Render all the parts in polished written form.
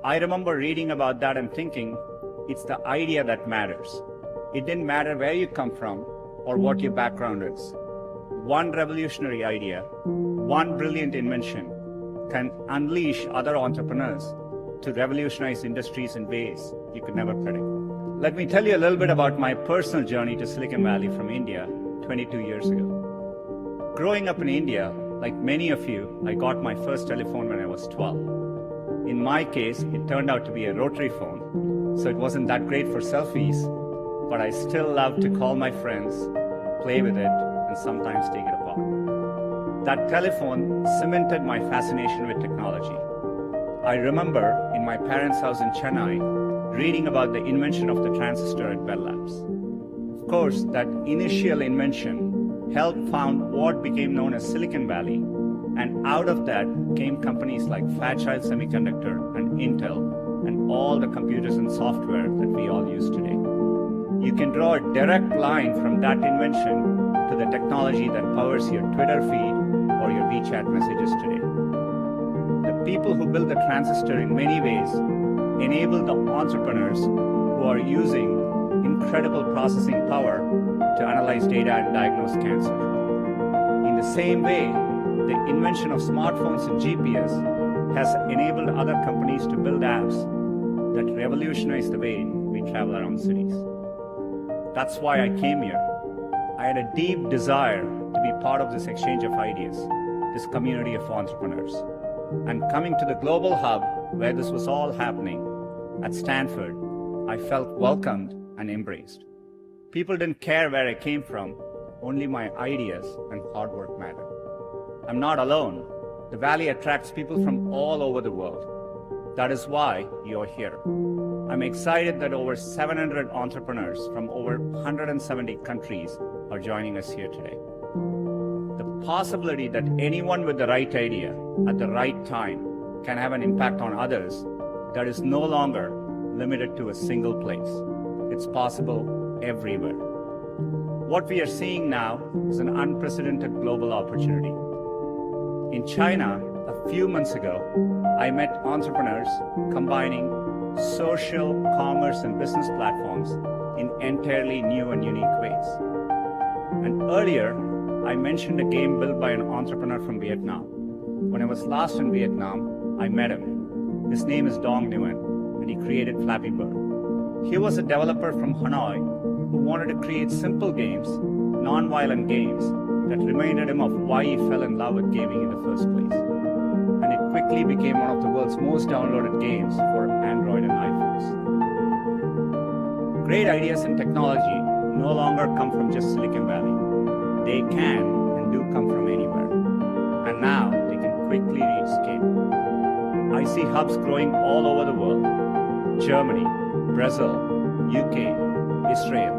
I remember reading about that and thinking, it's the idea that matters. It didn't matter where you come from or what your background is. One revolutionary idea, one brilliant invention can unleash other entrepreneurs to revolutionize industries in ways you could never predict. Let me tell you a little bit about my personal journey to Silicon Valley from India 22 years ago. Growing up in India, like many of you, I got my first telephone when I was 12. In my case, it turned out to be a rotary phone, so it wasn't that great for selfies, but I still loved to call my friends, play with it, and sometimes take it apart. That telephone cemented my fascination with technology. I remember in my parents' house in Chennai reading about the invention of the transistor at Bell Labs. Of course, that initial invention helped found what became known as Silicon Valley, and out of that came companies like Fairchild Semiconductor and Intel and all the computers and software that we all use today. You can draw a direct line from that invention to the technology that powers your Twitter feed or your WeChat messages today. The people who built the transistor in many ways enabled the entrepreneurs who are using incredible processing power to analyze data and diagnose cancer. In the same way, the invention of smartphones and GPS has enabled other companies to build apps that revolutionize the way we travel around cities. That's why I came here. I had a deep desire to be part of this exchange of ideas, this community of entrepreneurs. And coming to the global hub where this was all happening, at Stanford, I felt welcomed and embraced. People didn't care where I came from, only my ideas and hard work mattered. I'm not alone. The Valley attracts people from all over the world. That is why you're here. I'm excited that over 700 entrepreneurs from over 170 countries are joining us here today. The possibility that anyone with the right idea at the right time can have an impact on others that is no longer limited to a single place. It's possible everywhere. What we are seeing now is an unprecedented global opportunity. In China, a few months ago, I met entrepreneurs combining social, commerce, and business platforms in entirely new and unique ways. And earlier, I mentioned a game built by an entrepreneur from Vietnam. When I was last in Vietnam, I met him. His name is Dong Nguyen, and he created Flappy Bird. He was a developer from Hanoi who wanted to create simple games, non-violent games, that reminded him of why he fell in love with gaming in the first place. And it quickly became one of the world's most downloaded games for Android and iPhones. Great ideas in technology no longer come from just Silicon Valley. They can and do come from anywhere. And now they can quickly reach scale. I see hubs growing all over the world. Germany, Brazil, UK, Israel,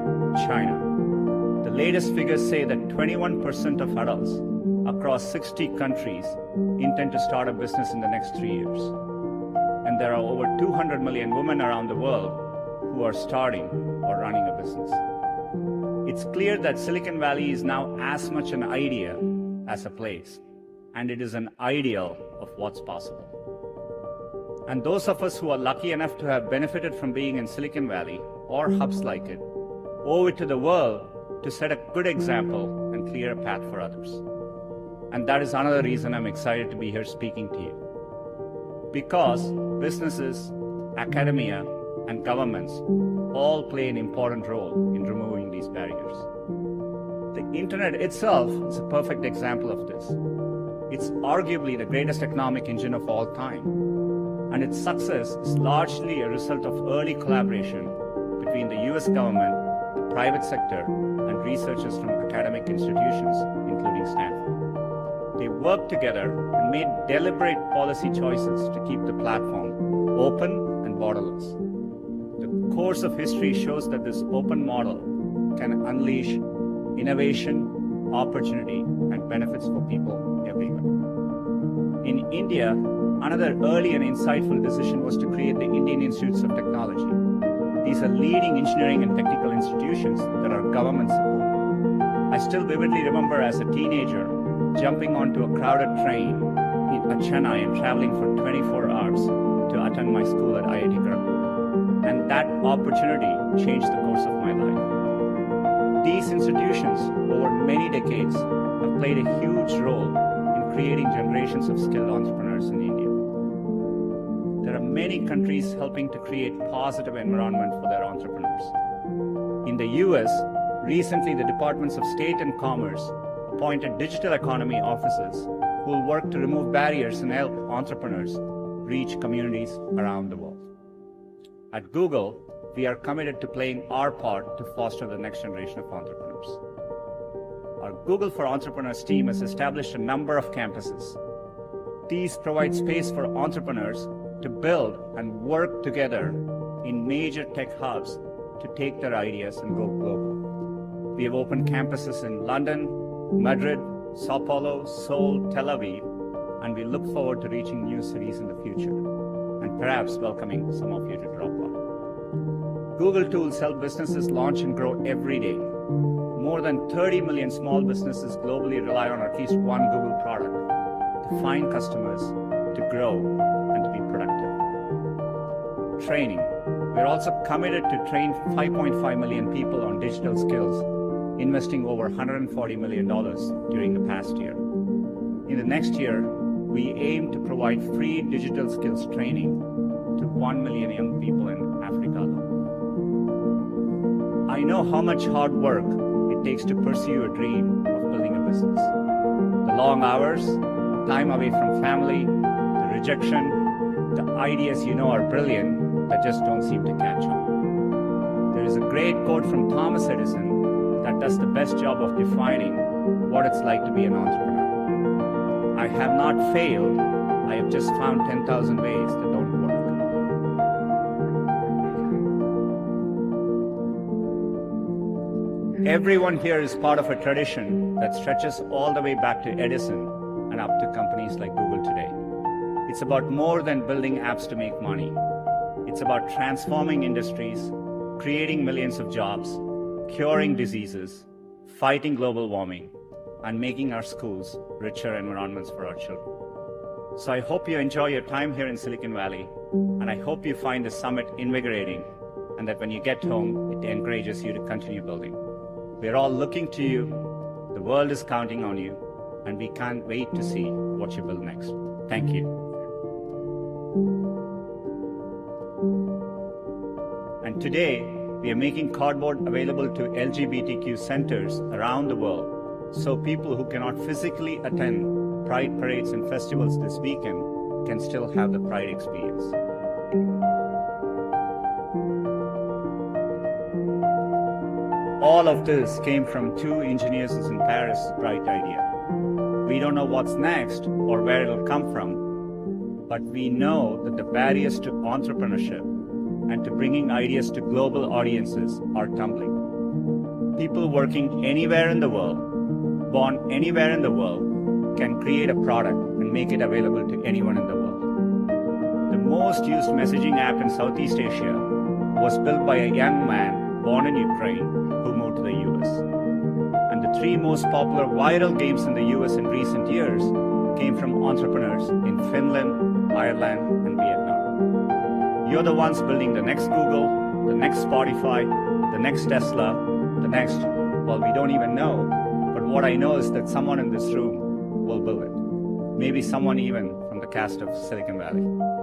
China. The latest figures say that 21% of adults across 60 countries intend to start a business in the next 3 years. And there are over 200 million women around the world who are starting or running a business. It's clear that Silicon Valley is now as much an idea as a place, and it is an ideal of what's possible. And those of us who are lucky enough to have benefited from being in Silicon Valley or hubs like it, owe it to the world to set a good example and clear a path for others. And that is another reason I'm excited to be here speaking to you. Because businesses, academia, and governments all play an important role in removing these barriers. The internet itself is a perfect example of this. It's arguably the greatest economic engine of all time. And its success is largely a result of early collaboration between the US government, the private sector, and researchers from academic institutions, including Stanford. They worked together and made deliberate policy choices to keep the platform open and borderless. The course of history shows that this open model can unleash innovation, opportunity, and benefits for people everywhere. In India, another early and insightful decision was to create the Indian Institutes of Technology. These are leading engineering and technical institutions that are government supported. I still vividly remember as a teenager jumping onto a crowded train at Chennai and traveling for 24 hours to attend my school at IIT Kharagpur. And that opportunity changed the course of my life. These institutions, over many decades, have played a huge role in creating generations of skilled entrepreneurs in India. There are many countries helping to create positive environment for their entrepreneurs. In the US, recently the Departments of State and Commerce appointed digital economy officers who will work to remove barriers and help entrepreneurs reach communities around the world. At Google, we are committed to playing our part to foster the next generation of entrepreneurs. Our Google for Entrepreneurs team has established a number of campuses. These provide space for entrepreneurs to build and work together in major tech hubs to take their ideas and go global. We have opened campuses in London, Madrid, Sao Paulo, Seoul, Tel Aviv, and we look forward to reaching new cities in the future and perhaps welcoming some of you to drop by. Google tools help businesses launch and grow every day. More than 30 million small businesses globally rely on at least one Google product to find customers, to grow, and to be productive. Training. We are also committed to train 5.5 million people on digital skills, investing over $140 million during the past year. In the next year, we aim to provide free digital skills training to 1 million young people in Africa alone. I know how much hard work it takes to pursue a dream of building a business. The long hours, time away from family, the rejection, the ideas you know are brilliant that just don't seem to catch on. There is a great quote from Thomas Edison that does the best job of defining what it's like to be an entrepreneur. I have not failed, I have just found 10,000 ways that don't work. Everyone here is part of a tradition that stretches all the way back to Edison and up to companies like Google today. It's about more than building apps to make money. It's about transforming industries, creating millions of jobs, curing diseases, fighting global warming, and making our schools richer environments for our children. So I hope you enjoy your time here in Silicon Valley, and I hope you find the summit invigorating, and that when you get home, it encourages you to continue building. We're all looking to you, the world is counting on you, and we can't wait to see what you build next. Thank you. And today, we are making cardboard available to LGBTQ centers around the world, so people who cannot physically attend Pride parades and festivals this weekend can still have the Pride experience. All of this came from two engineers in Paris' bright idea. We don't know what's next or where it'll come from, but we know that the barriers to entrepreneurship and to bringing ideas to global audiences are tumbling. People working anywhere in the world, born anywhere in the world, can create a product and make it available to anyone in the world. The most used messaging app in Southeast Asia was built by a young man born in Ukraine who moved to the US. And the three most popular viral games in the US in recent years came from entrepreneurs in Finland, Ireland, and Vietnam. You're the ones building the next Google, the next Spotify, the next Tesla, the next, well, we don't even know, but what I know is that someone in this room will build it. Maybe someone even from the cast of Silicon Valley.